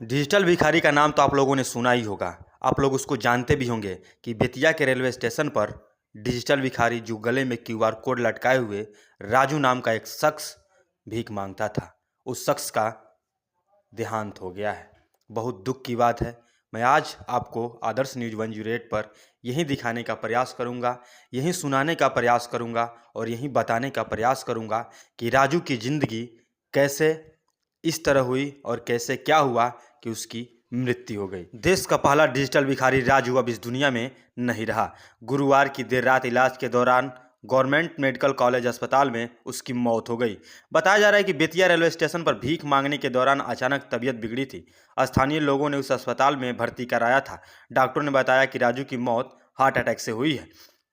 Digital भिखारी का नाम तो आप लोगों ने सुना ही होगा। आप लोग उसको जानते भी होंगे कि बेतिया के रेलवे स्टेशन पर डिजिटल भिखारी जो गले में क्यूआर कोड लटकाए हुए राजू नाम का एक शख्स भीख मांगता था, उस शख्स का देहांत हो गया है। बहुत दुख की बात है। मैं आज आपको आदर्श न्यूज़ 108 पर यही दिखाने का प्रयास करूंगा, यही सुनाने का प्रयास करूंगा और यही बताने का प्रयास करूंगा कि राजू की ज़िंदगी कैसे इस तरह हुई और कैसे क्या हुआ कि उसकी मृत्यु हो गई। देश का पहला डिजिटल भिखारी राजू अब इस दुनिया में नहीं रहा। गुरुवार की देर रात इलाज के दौरान गवर्नमेंट मेडिकल कॉलेज अस्पताल में उसकी मौत हो गई। बताया जा रहा है कि बेतिया रेलवे स्टेशन पर भीख मांगने के दौरान अचानक तबीयत बिगड़ी थी। स्थानीय लोगों ने उस अस्पताल में भर्ती कराया था। डॉक्टरों ने बताया कि राजू की मौत हार्ट अटैक से हुई है।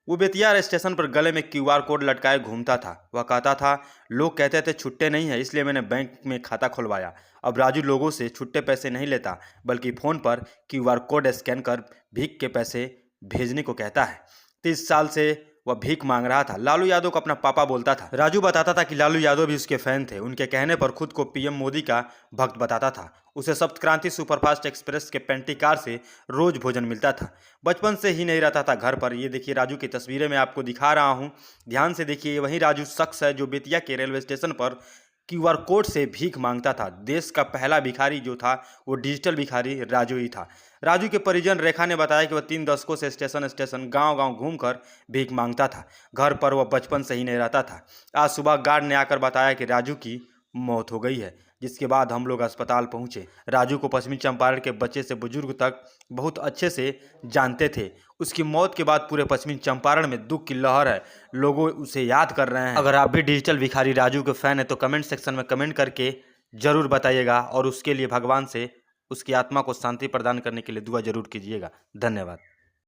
वो बेतिया स्टेशन पर गले में क्यूआर कोड लटकाए घूमता था। वह कहता था, लोग कहते थे छुट्टे नहीं है, इसलिए मैंने बैंक में खाता खुलवाया। अब राजू लोगों से छुट्टे पैसे नहीं लेता, बल्कि फ़ोन पर क्यूआर कोड स्कैन कर भीख के पैसे भेजने को कहता है। 30 साल से वह भीख मांग रहा था। लालू यादव को अपना पापा बोलता था। राजू बताता था कि लालू यादव भी उसके फैन थे। उनके कहने पर खुद को पीएम मोदी का भक्त बताता था। उसे सप्त क्रांति सुपरफास्ट एक्सप्रेस के पेंटी कार से रोज भोजन मिलता था। बचपन से ही नहीं रहता था घर पर। ये देखिए राजू की तस्वीरें मैं आपको दिखा रहा हूँ, ध्यान से देखिए। वही राजू शख्स है जो बेतिया के रेलवे स्टेशन पर क्यूआर कोड से भीख मांगता था। देश का पहला भिखारी जो था वो डिजिटल भिखारी राजू ही था। राजू के परिजन रेखा ने बताया कि वह 3 दशकों से स्टेशन स्टेशन गांव-गांव घूमकर भीख मांगता था। घर पर वह बचपन से ही नहीं रहता था। आज सुबह गार्ड ने आकर बताया कि राजू की मौत हो गई है, जिसके बाद हम लोग अस्पताल पहुंचे। राजू को पश्चिमी चंपारण के बच्चे से बुजुर्ग तक बहुत अच्छे से जानते थे। उसकी मौत के बाद पूरे पश्चिमी चंपारण में दुख की लहर है। लोगों उसे याद कर रहे हैं। अगर आप भी डिजिटल भिखारी राजू के फैन हैं तो कमेंट सेक्शन में कमेंट करके जरूर बताइएगा और उसके लिए भगवान से उसकी आत्मा को शांति प्रदान करने के लिए दुआ जरूर कीजिएगा। धन्यवाद।